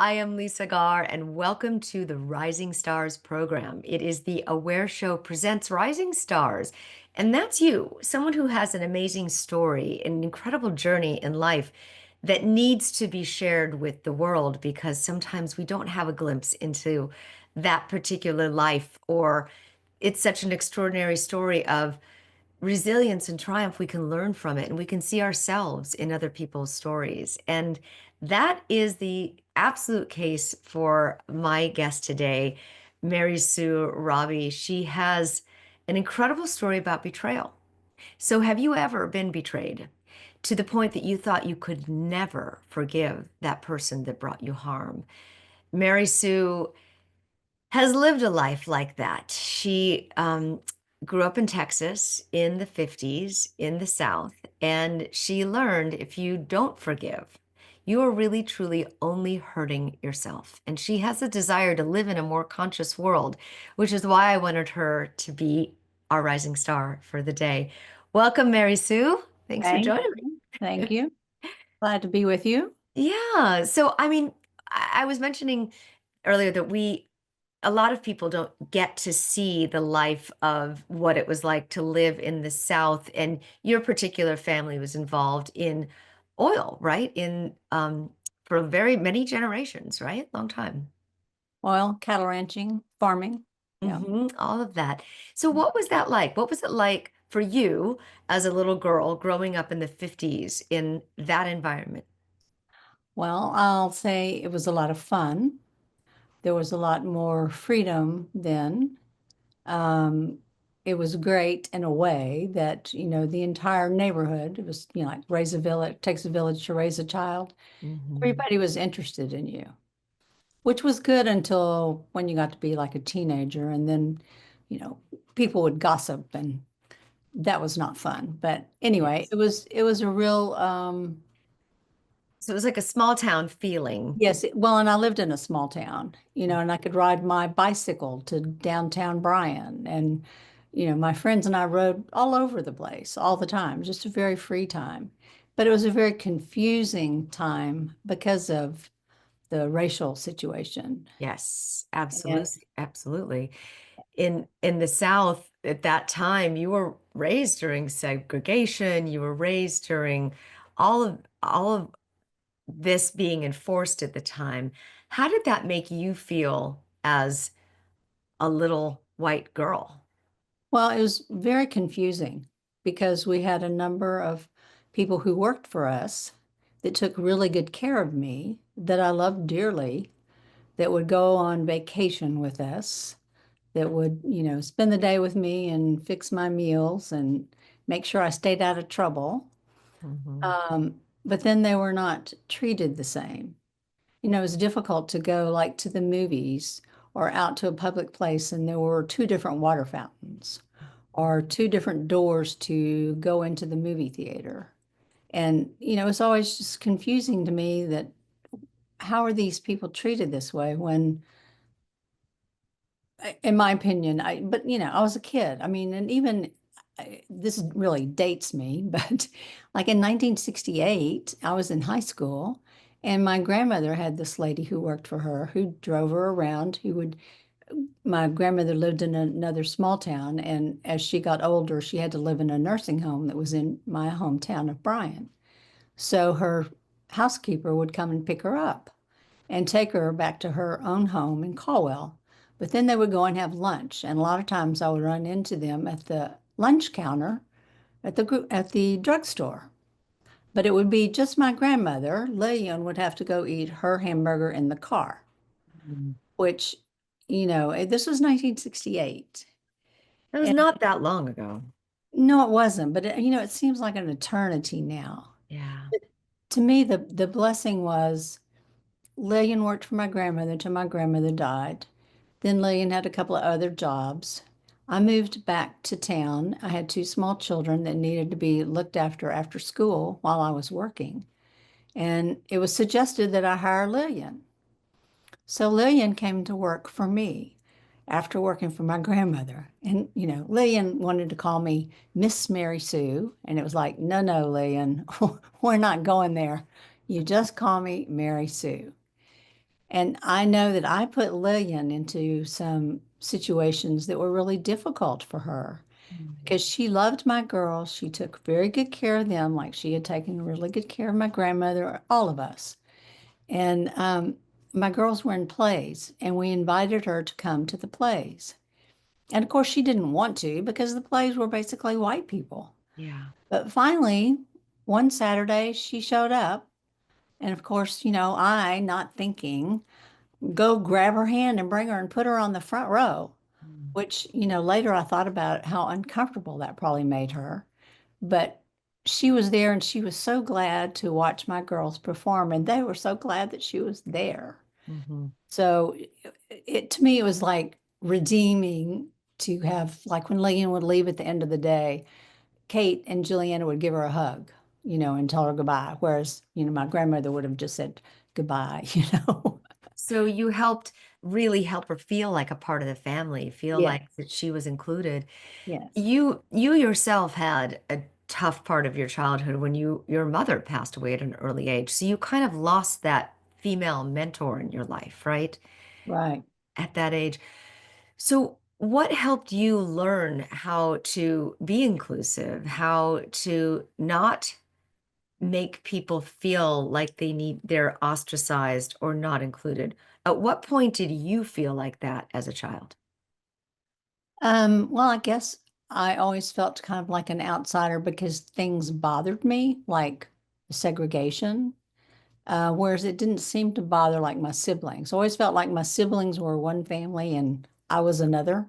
I am Lisa Garr, and welcome to the Rising Stars program. It is the Aware Show presents Rising Stars, and that's you, someone who has an amazing story, an incredible journey in life that needs to be shared with the world because sometimes we don't have a glimpse into that particular life, or it's such an extraordinary story of resilience and triumph. We can learn from it and we can see ourselves in other people's stories. And that is the absolute case for my guest today, Mary Sue Rabe. She has an incredible story about betrayal. So, have you ever been betrayed to the point that you thought you could never forgive that person that brought you harm? Mary Sue has lived a life like that. She grew up in Texas in the 50s in the South, and she learned if you don't forgive, you are really truly only hurting yourself. And she has a desire to live in a more conscious world, which is why I wanted her to be our rising star for the day. Welcome, Mary Sue. Thanks for Thank joining you. me. Thank you. Glad to be with you. Yeah. So, I mean, I was mentioning earlier that a lot of people don't get to see the life of what it was like to live in the South. And your particular family was involved in oil, right? For very many generations, right? Long time. Oil, cattle ranching, farming. Yeah. All of that. So, what was that like? What was it like for you as a little girl growing up in the 50s in that environment? Well, I'll say it was a lot of fun. There was a lot more freedom then. Um, it was great in a way that, the entire neighborhood, it was, like raise a village, takes a village to raise a child. Hmm. Everybody was interested in you, which was good until when you got to be like a teenager, and then, you know, people would gossip and that was not fun. But anyway, Yes. it was a real So it was like a small town feeling. yes, well, and I lived in a small town, and I could ride my bicycle to downtown Bryan, and my friends and I rode all over the place all the time, just a very free time. But it was a very confusing time because of the racial situation. Yes, And absolutely, absolutely. In the South at that time, you were raised during segregation, you were raised during all of this being enforced at the time. How did that make you feel as a little white girl? well, it was very confusing because we had a number of people who worked for us that took really good care of me, that I loved dearly, that would go on vacation with us, that would, spend the day with me and fix my meals and make sure I stayed out of trouble. Hmm. But then they were not treated the same. It was difficult to go like to the movies or out to a public place and there were two different water fountains or two different doors to go into the movie theater. And, it's always just confusing to me that how are these people treated this way when, in my opinion, but I was a kid. I mean, and even this really dates me, but like in 1968, I was in high school and my grandmother had this lady who worked for her who drove her around, my grandmother lived in another small town. And as she got older, she had to live in a nursing home that was in my hometown of Bryan. So her housekeeper would come and pick her up and take her back to her own home in Caldwell. But then they would go and have lunch, and a lot of times I would run into them at the lunch counter at the drugstore. But it would be just my grandmother. Lillian would have to go eat her hamburger in the car, which, this was 1968. That was And not that long ago. no, it wasn't, but it seems like an eternity now. Yeah. To me, the blessing was Lillian worked for my grandmother till my grandmother died. Then Lillian had a couple of other jobs. I moved back to town. I had two small children that needed to be looked after school while I was working. And it was suggested that I hire Lillian. So Lillian came to work for me after working for my grandmother. And, Lillian wanted to call me Miss Mary Sue. And it was like, no, no, Lillian, we're not going there. You just call me Mary Sue. And I know that I put Lillian into some situations that were really difficult for her Mm. because she loved my girls. She took very good care of them, like she had taken really good care of my grandmother, all of us. And my girls were in plays, and we invited her to come to the plays. And of course, she didn't want to because the plays were basically white people. Yeah. But finally, one Saturday, she showed up. And of course, I, not thinking, go grab her hand and bring her and put her on the front row, Mm. which, later I thought about how uncomfortable that probably made her. But she was there and she was so glad to watch my girls perform, and they were so glad that she was there. Hmm. So to me, it was like redeeming to have, like when Lillian would leave at the end of the day, Kate and Juliana would give her a hug, and tell her goodbye. Whereas, my grandmother would have just said goodbye, So you helped really help her feel like a part of the family, feel Yeah. like that she was included. Yes. You yourself had a tough part of your childhood when your mother passed away at an early age. So you kind of lost that female mentor in your life, right? Right. At that age. So what helped you learn how to be inclusive, how to not make people feel like they're ostracized or not included? At what point did you feel like that as a child? Well, I guess I always felt kind of like an outsider because things bothered me, like segregation, whereas it didn't seem to bother like my siblings. I always felt like my siblings were one family and I was another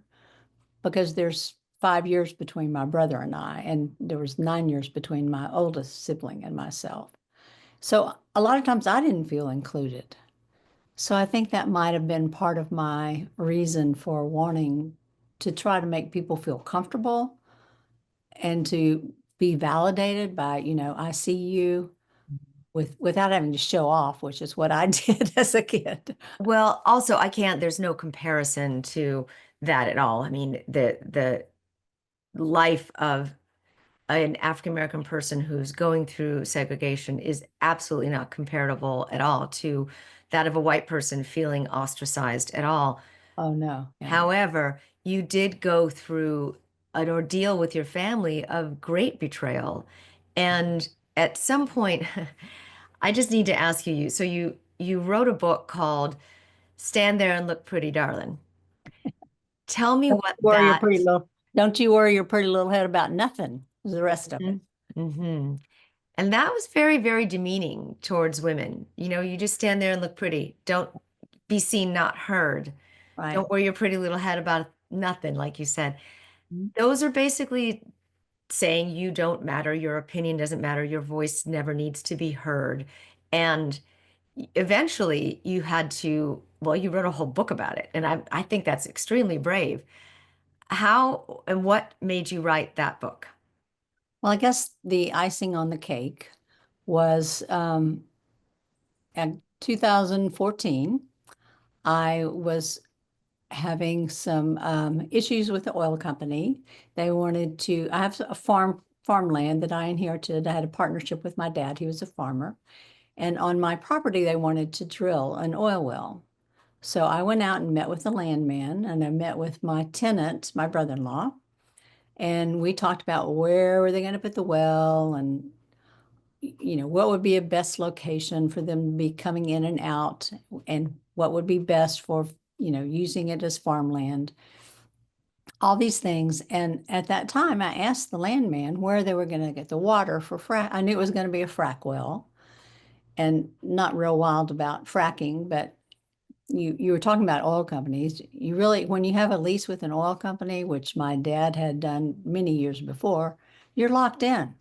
because there's 5 years between my brother and I, and there was 9 years between my oldest sibling and myself. So a lot of times I didn't feel included. So I think that might have been part of my reason for wanting to try to make people feel comfortable and to be validated by, I see you without having to show off, which is what I did as a kid. Well, also there's no comparison to that at all. I mean, the life of an African American person who's going through segregation is absolutely not comparable at all to that of a white person feeling ostracized at all. Oh no, yeah. However, you did go through an ordeal with your family of great betrayal. And at some point, I just need to ask you, so you wrote a book called Stand There and Look Pretty, Darling. Tell me Don't what worry your that. pretty little, don't you worry your pretty little head about nothing, is the rest of it. Mhm. Mhm. And that was very, very demeaning towards women. You just stand there and look pretty. Don't be seen, not heard. Right. Don't worry your pretty little head about nothing, like you said. Those are basically saying you don't matter, your opinion doesn't matter, your voice never needs to be heard. And eventually you had to, well, you wrote a whole book about it. And I think that's extremely brave. How and what made you write that book? Well, I guess the icing on the cake was in 2014, I was having some issues with the oil company. They wanted to, I have a farmland that I inherited. I had a partnership with my dad. He was a farmer. And on my property, they wanted to drill an oil well. So I went out and met with the landman and I met with my tenant, my brother-in-law, and we talked about where were they going to put the well and what would be a best location for them to be coming in and out and what would be best for, using it as farmland, all these things. And at that time, I asked the landman where they were going to get the water for frack. I knew it was going to be a frack well and not real wild about fracking, but you were talking about oil companies. You really, when you have a lease with an oil company, which my dad had done many years before, you're locked in.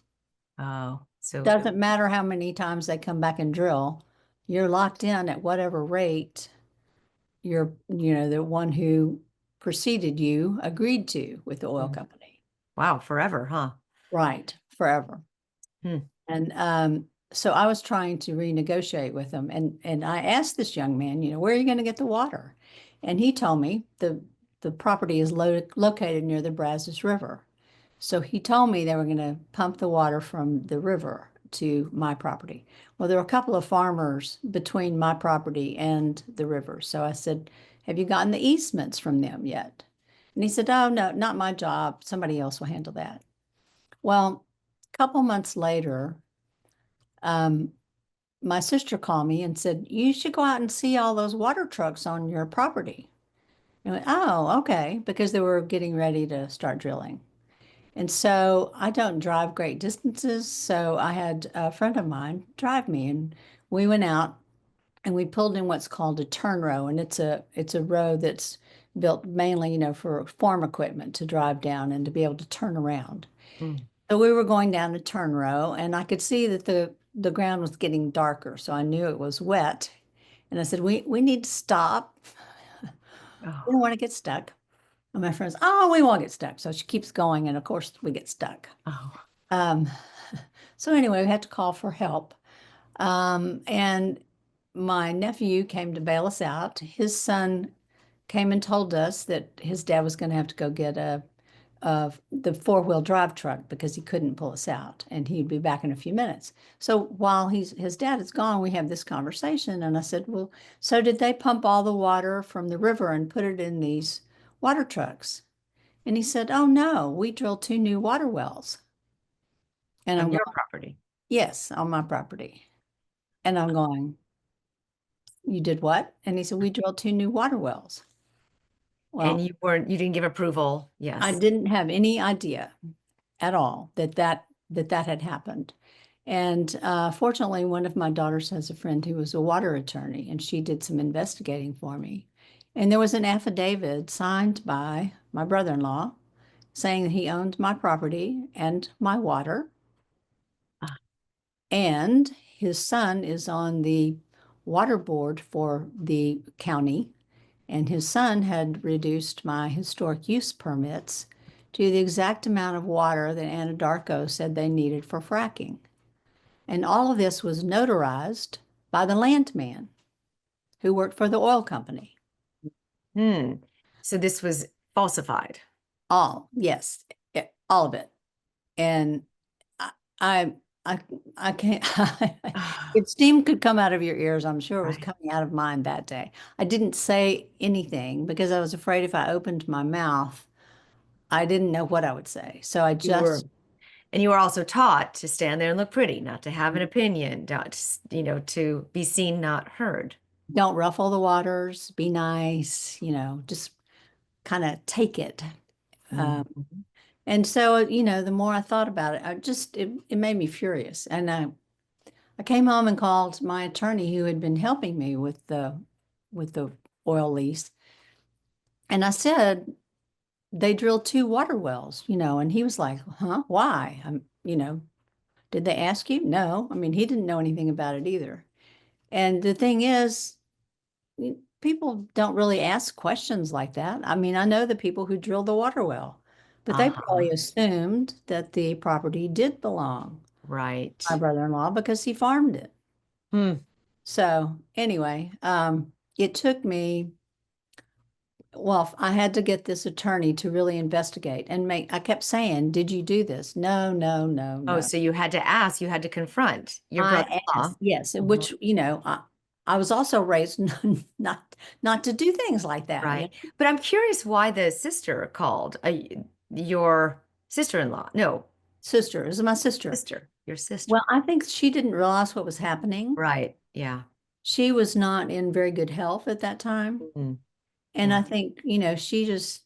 Oh, so Doesn't matter how many times they come back and drill, you're locked in at whatever rate the one who preceded you agreed to with the oil Mhm. company. Wow, forever, huh? Right, forever. Hmm. And so I was trying to renegotiate with them, and I asked this young man, where are you going to get the water? And he told me the property is located near the Brazos River. So he told me they were going to pump the water from the river to my property. Well, there were a couple of farmers between my property and the river. So I said, have you gotten the easements from them yet? And he said, oh, no, not my job. Somebody else will handle that. Well, a couple months later, um, my sister called me and said, you should go out and see all those water trucks on your property. And I went, oh, okay, because they were getting ready to start drilling. And so I don't drive great distances. So I had a friend of mine drive me and we went out and we pulled in what's called a turn row. And it's a road that's built mainly, for farm equipment to drive down and to be able to turn around. Mm. So we were going down the turn row and I could see that the ground was getting darker. So I knew it was wet. And I said, we need to stop. We don't Oh, want to get stuck. And my friends, oh, we won't get stuck. So she keeps going. And of course we get stuck. oh, Um, so anyway, we had to call for help. And my nephew came to bail us out. His son came and told us that his dad was going to have to go get the four-wheel drive truck because he couldn't pull us out, and he'd be back in a few minutes. So while his dad is gone, we have this conversation, and I said, "Well, so did they pump all the water from the river and put it in these water trucks?" And he said, "Oh no, we drilled two new water wells." And on I'm your going, property. "Yes, on my property." And I'm going, "You did what?" And he said, "We drilled two new water wells." And Well, you didn't give approval. I Yes. didn't have any idea at all that had happened. And fortunately, one of my daughters has a friend who was a water attorney, and she did some investigating for me. And there was an affidavit signed by my brother-in-law saying that he owned my property and my water, Ah, and his son is on the water board for the county, and his son had reduced my historic use permits to the exact amount of water that Anadarko said they needed for fracking. And all of this was notarized by the landman who worked for the oil company. hmm. So this was falsified. All, yes, all of it. And I, I, I, I can't, Ah, if steam could come out of your ears, I'm sure it was right. coming out of mine that day. I didn't say anything because I was afraid if I opened my mouth, I didn't know what I would say. So I You were, just and you were also taught to stand there and look pretty, not to have an opinion, not to be seen, not heard. don't ruffle the waters, be nice, just kind of take it. Um, Mhm. and so, the more I thought about it, it made me furious. And I came home and called my attorney who had been helping me with the oil lease. And I said, they drilled two water wells, and he was like, huh, why? Did they ask you? No. I mean, he didn't know anything about it either. And the thing is, people don't really ask questions like that. I mean, I know the people who drilled the water well, but they Uh-huh. probably assumed that the property did belong to my Right. brother-in-law because he farmed it. Hmm. So anyway, it took me, well, I had to get this attorney to really investigate and I kept saying, did you do this? No, no, no, Oh, no. so you had to ask, you had to confront your I brother-in-law. asked, yes, Mhm. which, I was also raised not to do things like that. Right. But I'm curious why the sister called, your sister-in-law. No, Sister, this is my sister. sister, your Well, sister. I think she didn't realize what was happening. Right. Yeah. She was not in very good health at that time. Mm. And Yeah. I think, she just,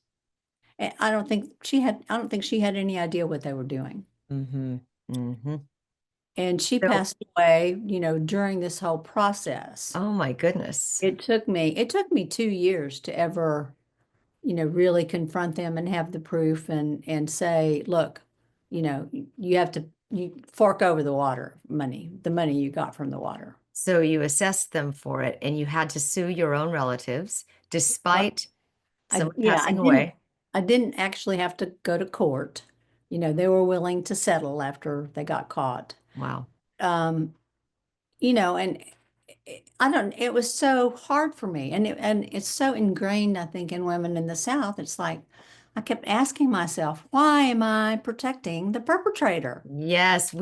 I don't think she had any idea what they were doing. Mm-hmm. Mm-hmm. And she So, passed away, during this whole process. oh my goodness. It took me 2 years to ever, really confront them and have the proof and say, look, you have to you fork over the money you got from the water. So you assessed them for it and you had to sue your own relatives Well, despite someone yeah, passing away. I didn't actually have to go to court. They were willing to settle after they got caught. Wow. Um, and I don't, it was so hard for me. And it's so ingrained, I think, in women in the South. It's like, I kept asking myself, why am I protecting the perpetrator? Yes,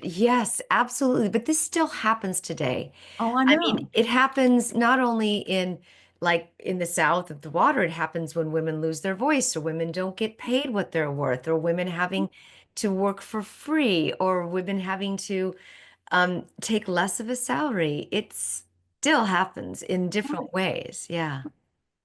yes, absolutely. But this still happens today. Oh, I I mean, know. it happens not only in like in the south of the water, it happens when women lose their voice or women don't get paid what they're worth or women having to work for free or women having to take less of a salary. It still happens in different ways. Yeah.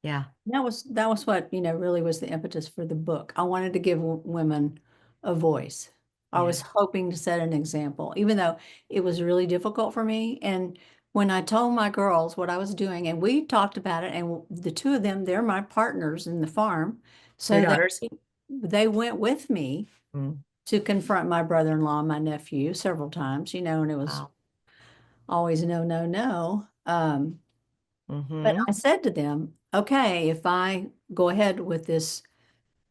Yeah. That was what, really was the impetus for the book. I wanted to give women a voice. I Yeah. was hoping to set an example, even though it was really difficult for me. And when I told my girls what I was doing, and we talked about it, and the two of them, they're my partners in the farm. Your So daughters? they went with me Mm. to confront my brother-in-law and my nephew several times, and it was Wow. always no, no, no. But Mm-hmm. I said to them, okay, if I go ahead with this,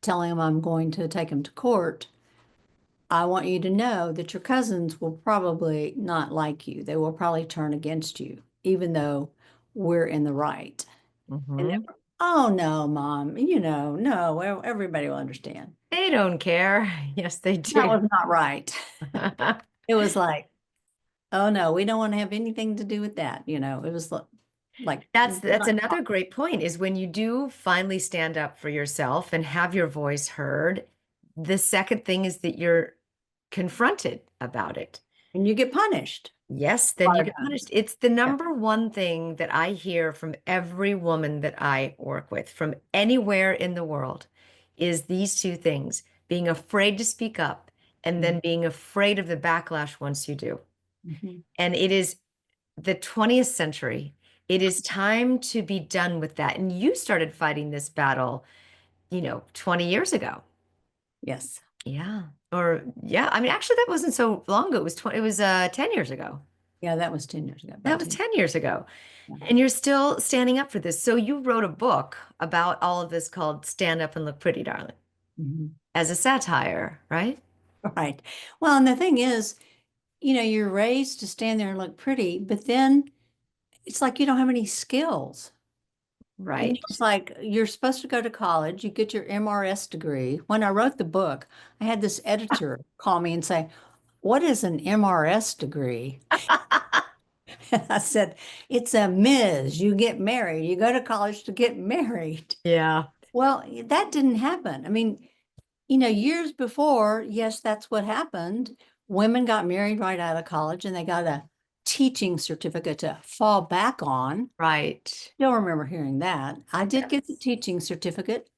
telling them I'm going to take them to court, I want you to know that your cousins will probably not like you. They will probably turn against you, even though we're in the right. And they Mm-hmm. were, oh no, Mom, no, everybody will understand. They don't care. Yes, they That do. was not right. It was like, oh no, we don't want to have anything to do with that. It was like, That's not, another great point is when you do finally stand up for yourself and have your voice heard, the second thing is that you're confronted about it. and you get punished Yes, a then lot you of get times. punished. It's the Yeah. number one thing that I hear from every woman that I work with from anywhere in the world is these two things, being afraid to speak up and then being afraid of the backlash once you do. Mhm. And it is the 20th century. It is time to be done with that. And you started fighting this battle, 20 years ago. Yes. Yeah. Or yeah, I mean actually that wasn't so long ago. It was 10 years ago. Yeah, that was 10 years ago, That about was 10. 10 years ago. Yeah. And you're still standing up for this. So you wrote a book about all of this called Stand Up and Look Pretty, Darling, Mhm. as a satire, right? Right. Well, and the thing is, you're raised to stand there and look pretty, but then it's like you don't have any skills. Right. It's like you're supposed to go to college, you get your MRS degree. When I wrote the book, I had this editor call me and say, what is an MRS degree? And I said, it's a Ms. You get married. You go to college to get married. Yeah. Well, that didn't happen. I mean, years before, yes, that's what happened. Women got married right out of college and they got a teaching certificate to fall back on. Right. Still remember hearing that. I did get the Yes. teaching certificate.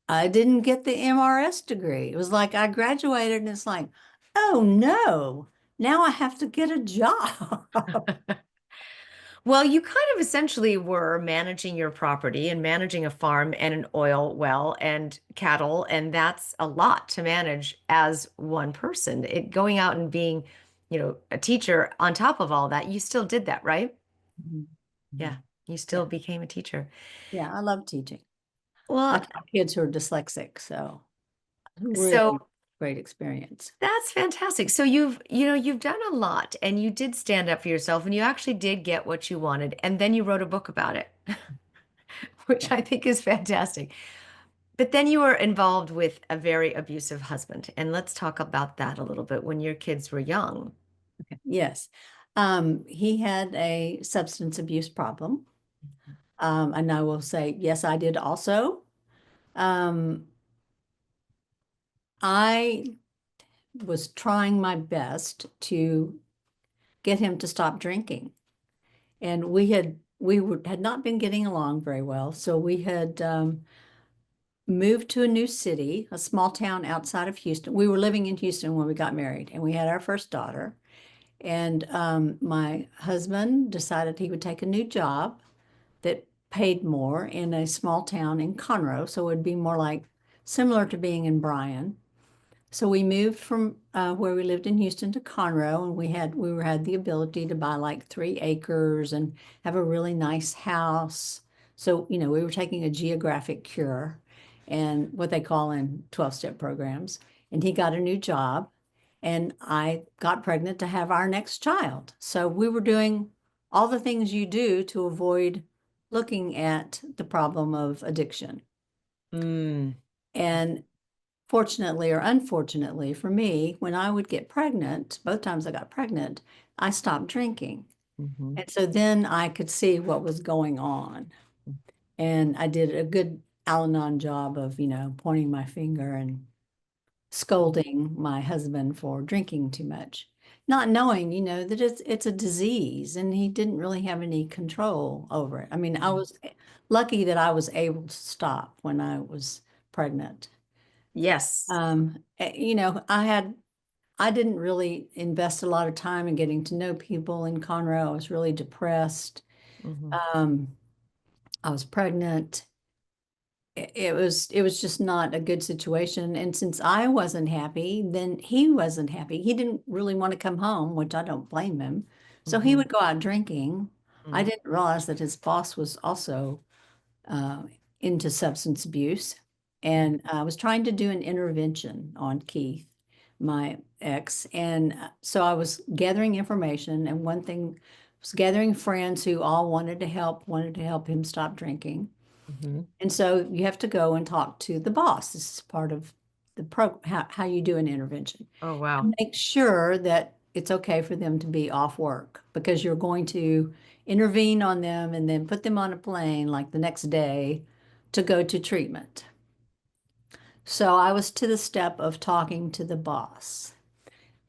I didn't get the MRS degree. It was like I graduated and it's like, oh no, now I have to get a job. Well, you kind of essentially were managing your property and managing a farm and an oil well and cattle, and that's a lot to manage as one person. Going out and being, a teacher on top of all that, you still did that, right? Mhm. Yeah, Mhm. you still Yeah. became a teacher. Yeah, I love teaching. I Well, taught kids who are dyslexic, so really so great experience. that's fantastic. So you've done a lot and you did stand up for yourself and you actually did get what you wanted, and then you wrote a book about it, which I think is fantastic. But then you were involved with a very abusive husband. And let's talk about that a little bit when your kids were young. Yes. He had a substance abuse problem. And I will say, yes, I did also. Um, I was trying my best to get him to stop drinking. And had not been getting along very well. So we had moved to a new city, a small town outside of Houston. We were living in Houston when we got married, and we had our first daughter. And my husband decided he would take a new job that paid more in a small town in Conroe. So it would be more like similar to being in Bryan. So we moved from where we lived in Houston to Conroe, and we had the ability to buy like 3 acres and have a really nice house. So, we were taking a geographic cure and what they call in 12-step programs. And he got a new job, and I got pregnant to have our next child. So we were doing all the things you do to avoid looking at the problem of addiction. Mm. And fortunately or unfortunately for me, when I would get pregnant, both times I got pregnant, I stopped drinking. Hmm. And so then I could see what was going on. And I did a good Al-Anon job of, pointing my finger and scolding my husband for drinking too much, not knowing, that it's a disease and he didn't really have any control over it. I mean, I was lucky that I was able to stop when I was pregnant. Yes. I didn't really invest a lot of time in getting to know people in Conroe. I was really depressed. Hmm. Um, I was pregnant. It was just not a good situation. And since I wasn't happy, then he wasn't happy. He didn't really want to come home, which I don't blame him. So he Hmm. would go out drinking. I Hmm. didn't realize that his boss was also uh, into substance abuse. And I was trying to do an intervention on Keith, my ex. And so I was gathering information, and one thing was gathering friends who all wanted to help him stop drinking. Hmm. And so you have to go and talk to the boss. This is part of the how you do an intervention. Oh, wow. And make sure that it's okay for them to be off work because you're going to intervene on them and then put them on a plane like the next day to go to treatment. So I was to the step of talking to the boss.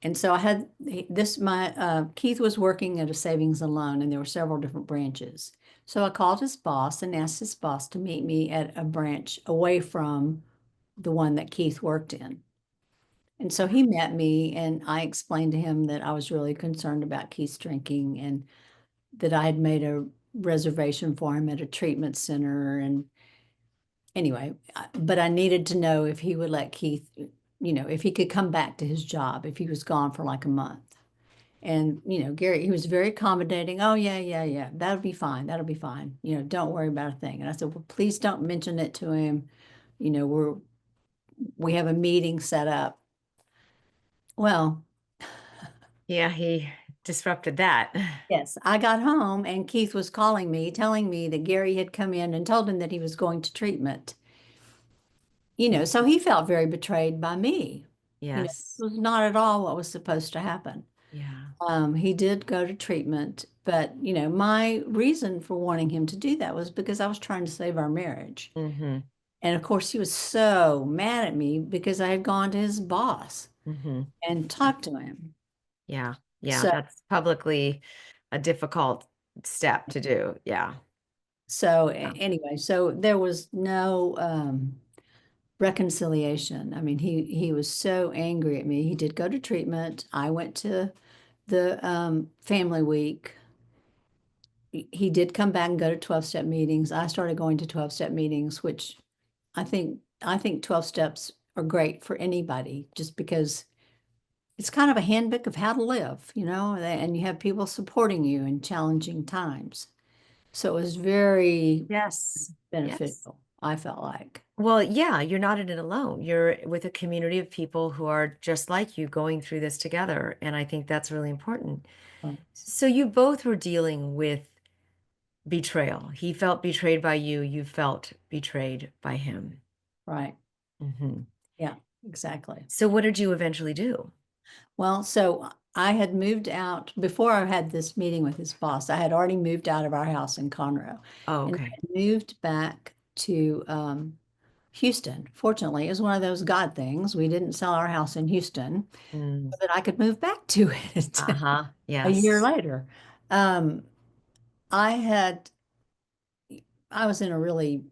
And so I had this, my Keith was working at a savings and loan, and there were several different branches. So I called his boss and asked his boss to meet me at a branch away from the one that Keith worked in. And so he met me, and I explained to him that I was really concerned about Keith's drinking and that I had made a reservation for him at a treatment center. And anyway, but I needed to know if he would let Keith, if he could come back to his job if he was gone for like a month. And, Gary, he was very accommodating. Oh, yeah, yeah, yeah. That'll be fine. That'll be fine. Don't worry about a thing. And I said, well, please don't mention it to him. We have a meeting set up. Well, Yeah, he disrupted that. yes, I got home and Keith was calling me, telling me that Gary had come in and told him that he was going to treatment. So he felt very betrayed by me. It Yes. was not at all what was supposed to happen. Yeah. He did go to treatment, but my reason for wanting him to do that was because I was trying to save our marriage. Hmm. And of course, he was so mad at me because I had gone to his boss Hmm. and talked to him. Yeah. Yeah. So, That's publicly a difficult step to do. Yeah. Yeah. anyway, so there was no reconciliation. I mean, he was so angry at me. He did go to treatment. I went to the family week. He did come back and go to 12-step meetings. I started going to 12-step meetings, which I think 12 steps are great for anybody just because it's kind of a handbook of how to live, and you have people supporting you in challenging times. So it was very Yes. Yes. beneficial, I felt like. Well, yeah, you're not in it alone. You're with a community of people who are just like you going through this together. And I think that's really important. Right. So you both were dealing with betrayal. He felt betrayed by you. You felt betrayed by him. Right. Hmm. Yeah, exactly. So what did you eventually do? Well, so I had moved out before I had this meeting with his boss. I had already moved out of our house in Conroe Oh, and okay. I moved back to Houston. Fortunately, it was one of those God things. We didn't sell our house in Houston Mm. so that I could move back to it Uh-huh. a year Yes. later. Um, I had, I was in a really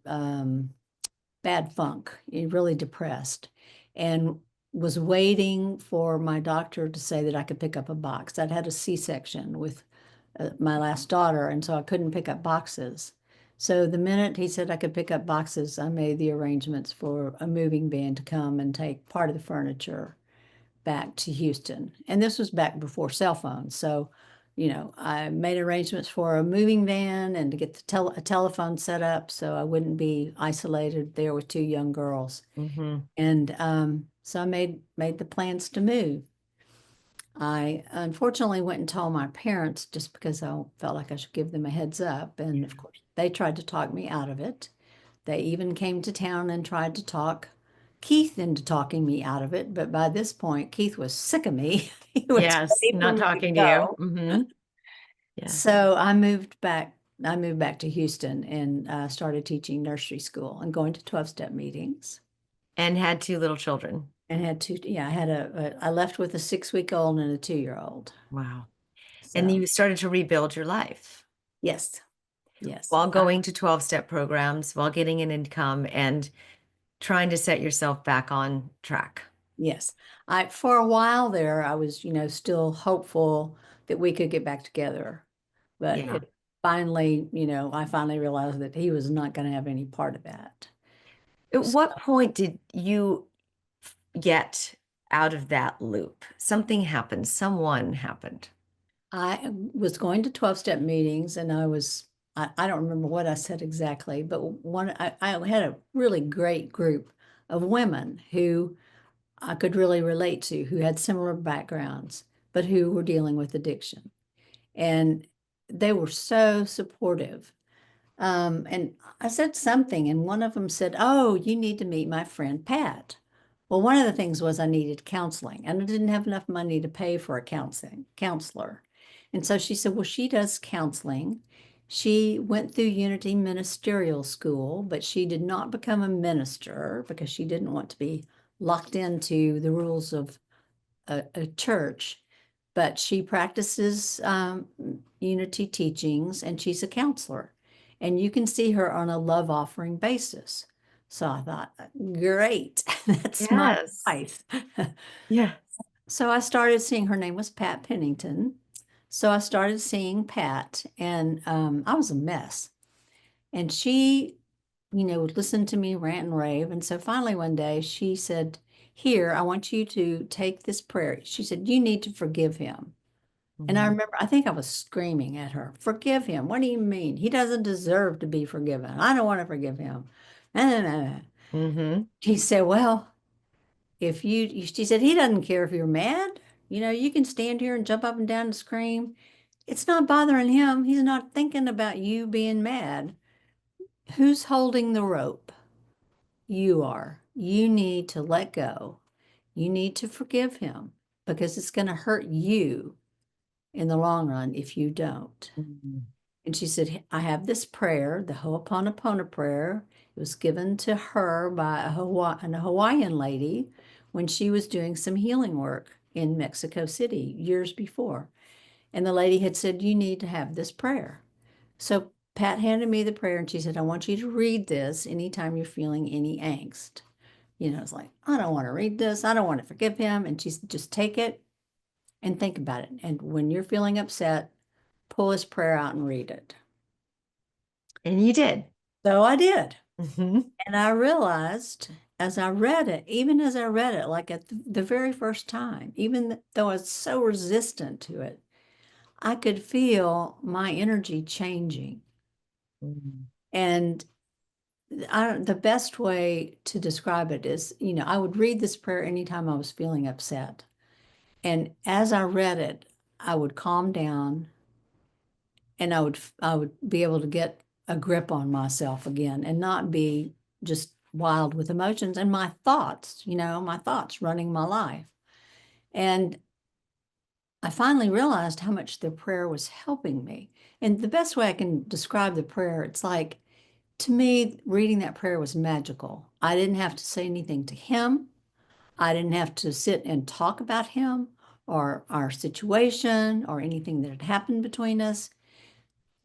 bad funk, really depressed, and was waiting for my doctor to say that I could pick up a box. I'd had a C-section with my last daughter, and so I couldn't pick up boxes. So the minute he said I could pick up boxes, I made the arrangements for a moving van to come and take part of the furniture back to Houston. And this was back before cell phones. So, I made arrangements for a moving van and to get a telephone set up so I wouldn't be isolated there with two young girls. Hmm. And so I made the plans to move. I unfortunately went and told my parents just because I felt like I should give them a heads up. And of Yeah. course, they tried to talk me out of it. They even came to town and tried to talk Keith into talking me out of it, but by this point, Keith was sick of me. He was Yes, ready for not me to talking to you. go. Yes. So I moved back. I moved back to Houston and started teaching nursery school and going to 12-step meetings. And had two little children. And had two, yeah, I left with a 6-week-old and a 2-year-old. Wow. And So you started to rebuild your life yes, yes. while going to 12-step programs, while getting an income and trying to set yourself back on track. Yes. For a while there, I was, still hopeful that we could get back together. But Yeah. it finally, I finally realized that he was not going to have any part of that. At So what point did you get out of that loop? Something happened, someone happened. I was going to 12-step meetings and I don't remember what I said exactly, but I had a really great group of women who I could really relate to, who had similar backgrounds, but who were dealing with addiction. And they were so supportive. And I said something, and one of them said, "Oh, you need to meet my friend Pat." Well, one of the things was I needed counseling, and I didn't have enough money to pay for a counselor. And so she said, "Well, she does counseling. She went through Unity Ministerial School, but she did not become a minister because she didn't want to be locked into the rules of a church, but she practices Unity teachings and she's a counselor. And you can see her on a love offering basis." So I thought, great, that's my Yes. wife. Yeah. So I started seeing, her name was Pat Pennington. So I started seeing Pat, and I was a mess. And she, would listen to me rant and rave. And so finally one day she said, "Here, I want you to take this prayer." She said, "You need to forgive him." And I Mhm. remember, I think I was screaming at her, "Forgive him? What do you mean? He doesn't deserve to be forgiven. I don't want to forgive him." No, no, no, no. Mhm. She said, "Well, she said, he doesn't care if you're mad. You can stand here and jump up and down and scream. It's not bothering him. He's not thinking about you being mad. Who's holding the rope? You are. You need to let go. You need to forgive him because it's going to hurt you in the long run if you don't." Mhm. And she said, "I have this prayer, the Ho'oponopono prayer. It was given to her by a Hawaiian lady when she was doing some healing work in Mexico City years before. And the lady had said, you need to have this prayer." So Pat handed me the prayer and she said, "I want you to read this anytime you're feeling any angst." It's like, I don't want to read this. I don't want to forgive him. And she said, "Just take it and think about it. And when you're feeling upset, pull his prayer out and read it." And you did. So I did. Mhm. And I realized as I read it, even as I read it, like at the very first time, even though I was so resistant to it, I could feel my energy changing. Mhm. And the best way to describe it is, I would read this prayer anytime I was feeling upset. And as I read it, I would calm down and I would be able to get a grip on myself again and not be just wild with emotions and my thoughts running my life. And I finally realized how much the prayer was helping me. And the best way I can describe the prayer, it's like, to me, reading that prayer was magical. I didn't have to say anything to him. I didn't have to sit and talk about him or our situation or anything that had happened between us.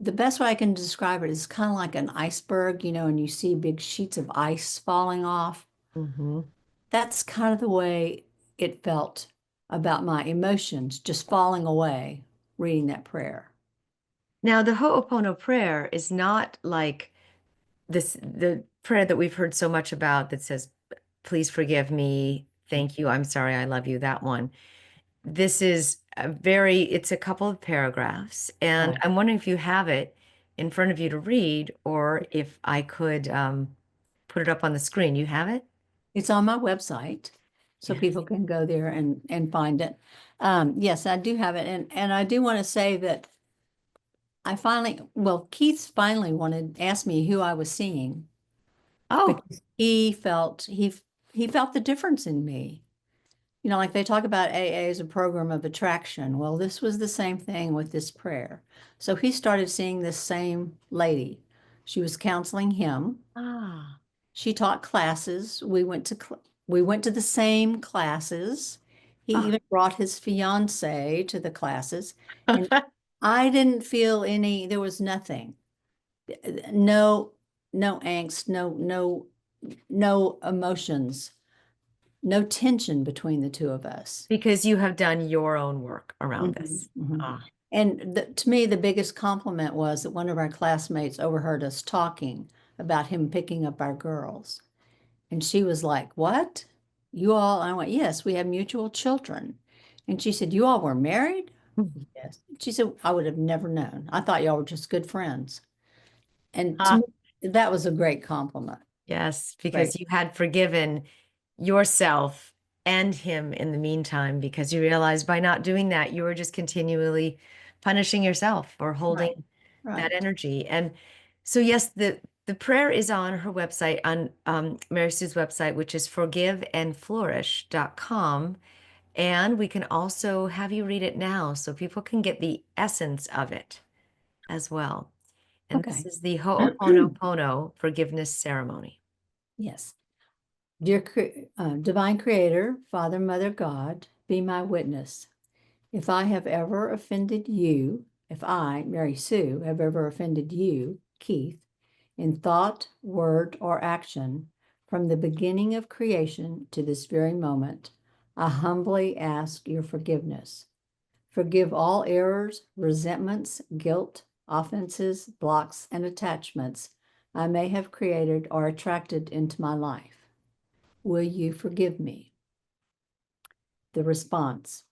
The best way I can describe it is kind of like an iceberg, and you see big sheets of ice falling off. Mhm. That's kind of the way it felt about my emotions just falling away reading that prayer. Now, the Ho'opono prayer is not like the prayer that we've heard so much about that says, please forgive me, thank you, I'm sorry, I love you, that one. This is it's a couple of paragraphs, and Right. I'm wondering if you have it in front of you to read, or if I could put it up on the screen. You have it? It's on my website, so Yes. people can go there and find it. Yes, I do have it. And I do want to say that Keith finally asked me who I was seeing Oh, because he felt he felt the difference in me. You know, like they talk about AA as a program of attraction. Well, this was the same thing with this prayer. So he started seeing this same lady. She was counseling him. Ah. She taught classes. We went to the same classes. He Oh. even brought his fiance to the classes, and I didn't feel any, there was nothing. No, no angst, no emotions, no tension between the two of us. Because you have done your own work around Mhm, this. mhm. Ah. And to me, the biggest compliment was that one of our classmates overheard us talking about him picking up our girls. And she was like, "What? You all?" I went, "Yes, we have mutual children." And she said, "You all were married?" Yes. She said, "I would have never known. I thought y'all were just good friends." And to Ah. me, that was a great compliment. Yes, Great. because you had forgiven yourself and him in the meantime, because you realized by not doing that, you were just continually punishing yourself or Right. holding that Right. energy. And so, yes, the prayer is on her website, on Mary Sue's website, which is forgiveandflourish.com. And we can also have you read it now so people can get the essence of it as well. And this Okay. is the Ho'oponopono forgiveness ceremony. Yes. Divine Creator, Father, Mother, God, be my witness. If I have ever offended you, if I, Mary Sue, have ever offended you, Keith, in thought, word, or action, from the beginning of creation to this very moment, I humbly ask your forgiveness. Forgive all errors, resentments, guilt, offenses, blocks, and attachments I may have created or attracted into my life. Will you forgive me? The response: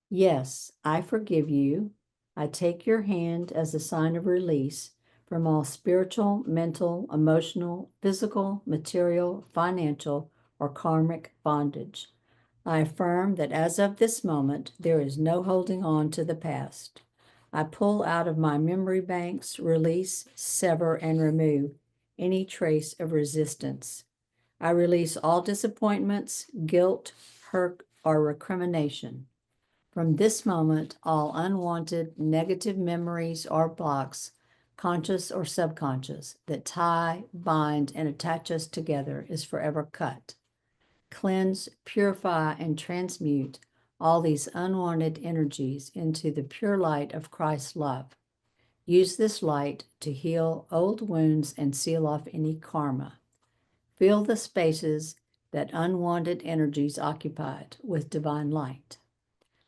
Yes, I forgive you. I take your hand as a sign of release from all spiritual, mental, emotional, physical, material, financial, or karmic bondage. I affirm that as of this moment, there is no holding on to the past. I pull out of my memory banks, release, sever, and remove any trace of resistance. I release all disappointments, guilt, hurt, or recrimination. From this moment, all unwanted negative memories or blocks, conscious or subconscious, that tie, bind, and attach us together is forever cut. Cleanse, purify, and transmute all these unwanted energies into the pure light of Christ's love. Use this light to heal old wounds and seal off any karma. Fill the spaces that unwanted energies occupied with divine light.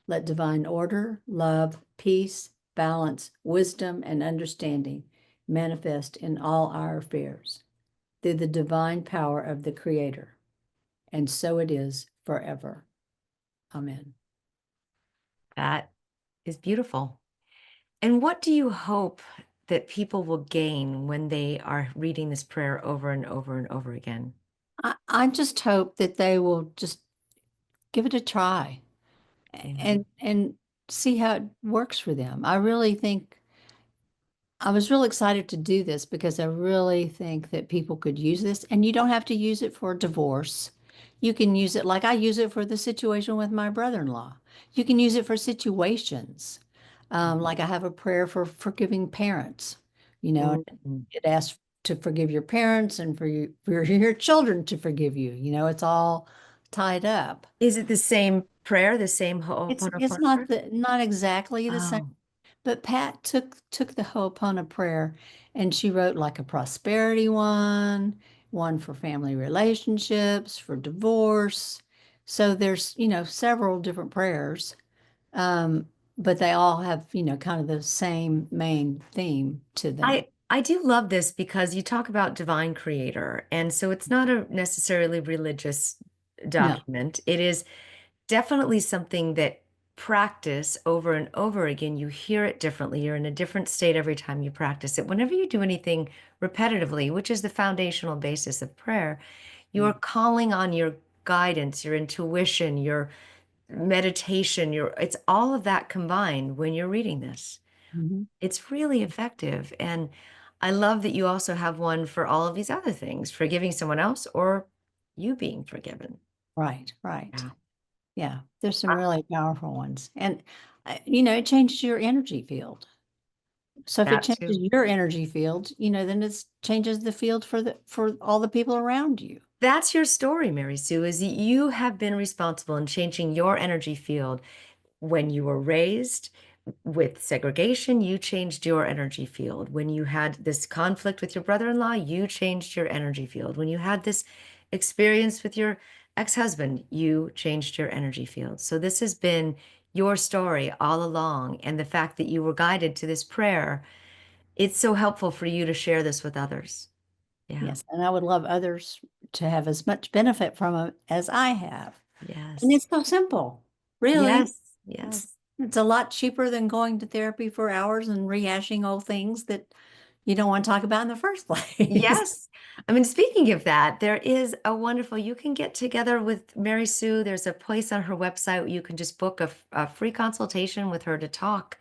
Let divine order, love, peace, balance, wisdom, and understanding manifest in all our affairs through the divine power of the Creator. And so it is forever. Amen. That is beautiful. And what do you hope that people will gain when they are reading this prayer over and over and over again? I just hope that they will just give it a try Yeah. and see how it works for them. I really think I was real excited to do this because I really think that people could use this, and you don't have to use it for divorce. You can use it like I use it for the situation with my brother-in-law. You can use it for situations. Like I have a prayer for forgiving parents, you know, and Mhm. it asks to forgive your parents and for your children to forgive you. You know, it's all tied up. Is it the same prayer, the same It's Ho'oponopono not prayer? not exactly the same. Oh, But Pat took the Ho'oponopono prayer and she wrote like a prosperity one for family relationships, for divorce. So there's, several different prayers. Um, but they all have, kind of the same main theme to them. I do love this because you talk about divine creator, and so it's not a necessarily religious No. document. It is definitely something that practice over and over again, you hear it differently. You're in a different state every time you practice it. Whenever you do anything repetitively, which is the foundational basis of prayer, you are calling on your guidance, your intuition, your meditation, your it's all of that combined when you're reading this. Mhm. It's really effective. And I love that you also have one for all of these other things, forgiving someone else or you being forgiven. Right, right. Yeah. Yeah, there's some Uh, really powerful ones. And, it changes your energy field. So if it That changes too. your energy field, then it changes the field for all the people around you. That's your story, Mary Sue, is that you have been responsible in changing your energy field. When you were raised with segregation, you changed your energy field. When you had this conflict with your brother-in-law, you changed your energy field. When you had this experience with your ex-husband, you changed your energy field. So this has been your story all along. And the fact that you were guided to this prayer, it's so helpful for you to share this with others. Yeah. Yes, and I would love others to have as much benefit from it as I have. And Yes. it's so simple, really. Yes. It's Yes. it's a lot cheaper than going to therapy for hours and rehashing old things that you don't want to talk about in the first place. Yes. I mean, speaking of that, there is a wonderful, you can get together with Mary Sue. There's a place on her website where you can just book a free consultation with her to talk.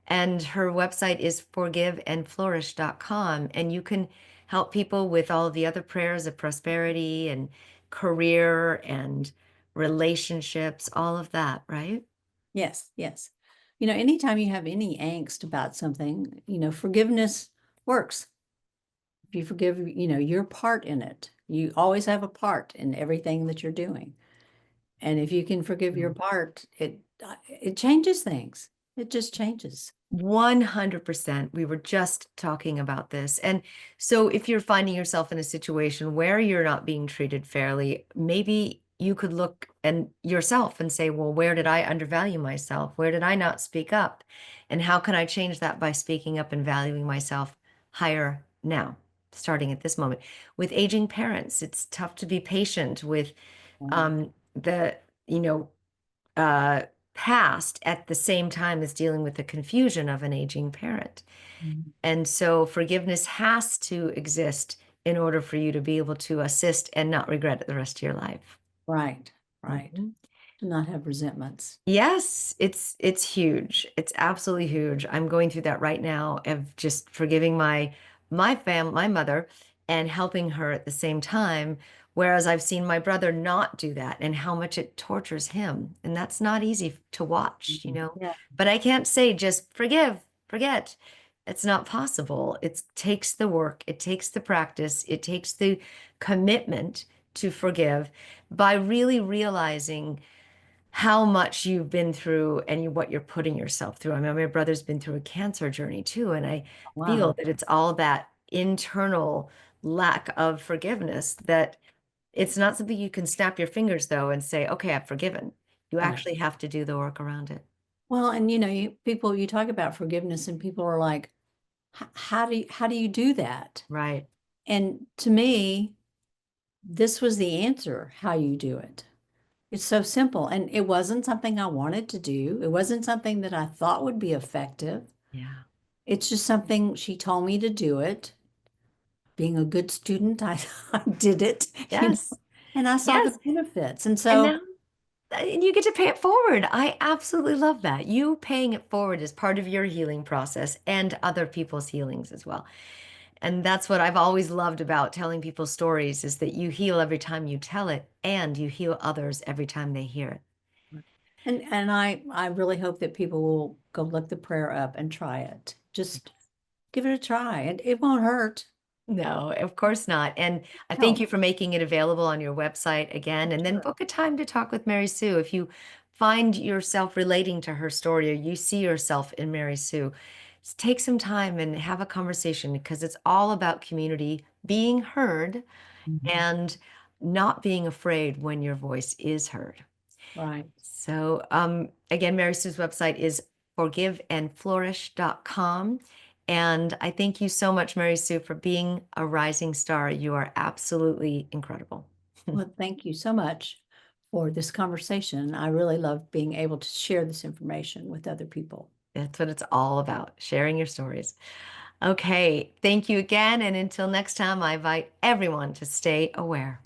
And her website is forgiveandflourish.com. And you can help people with all the other prayers of prosperity and career and relationships, all of that, right? Yes, yes. Anytime you have any angst about something, forgiveness works. If you forgive, your part in it, you always have a part in everything that you're doing. And if you can forgive your part, it changes things. It just changes. 100%. We were just talking about this. And so if you're finding yourself in a situation where you're not being treated fairly, maybe you could look and yourself and say, well, where did I undervalue myself? Where did I not speak up? And how can I change that by speaking up and valuing myself higher now, starting at this moment? With aging parents, it's tough to be patient with Right. the, you know, uh, past at the same time as dealing with the confusion of an aging parent. Mhm. And so forgiveness has to exist in order for you to be able to assist and not regret it the rest of your life. Right, right. Mhm. To not have resentments. Yes, it's huge. It's absolutely huge. I'm going through that right now of just forgiving my mother and helping her at the same time, whereas I've seen my brother not do that and how much it tortures him. And that's not easy to watch, you Mhm. know. Yeah, But I can't say just forgive, forget. It's not possible. It takes the work, it takes the practice, it takes the commitment to forgive by really realizing how much you've been through and what you're putting yourself through. I mean, my brother's been through a cancer journey too, and I feel wow. that it's all that internal lack of forgiveness that it's not something you can snap your fingers though and say, okay, I've forgiven. You Right. actually have to do the work around it. Well, and you talk about forgiveness and people are like, how do you do that? Right. And to me, this was the answer, how you do it. It's so simple. And it wasn't something I wanted to do. It wasn't something that I thought would be effective. Yeah. It's just something she told me to do it. Being a good student, I did it, Yes. and I saw the Yes. benefits. And And so, now and you get to pay it forward. I absolutely love that. You paying it forward is part of your healing process and other people's healings as well. And that's what I've always loved about telling people stories is that you heal every time you tell it and you heal others every time they hear it. and I really hope that people will go look the prayer up and try it. Just give it a try, and it won't hurt. No, of course not. And I thank Help. you for making it available on your website again. And then Sure. book a time to talk with Mary Sue. If you find yourself relating to her story or you see yourself in Mary Sue, just take some time and have a conversation because it's all about community, being heard, Mhm. and not being afraid when your voice is heard. Right. So, again, Mary Sue's website is forgiveandflourish.com. And I thank you so much, Mary Sue, for being a rising star. You are absolutely incredible. Well, thank you so much for this conversation. I really love being able to share this information with other people. That's what it's all about, sharing your stories. Okay, thank you again. And until next time, I invite everyone to stay aware.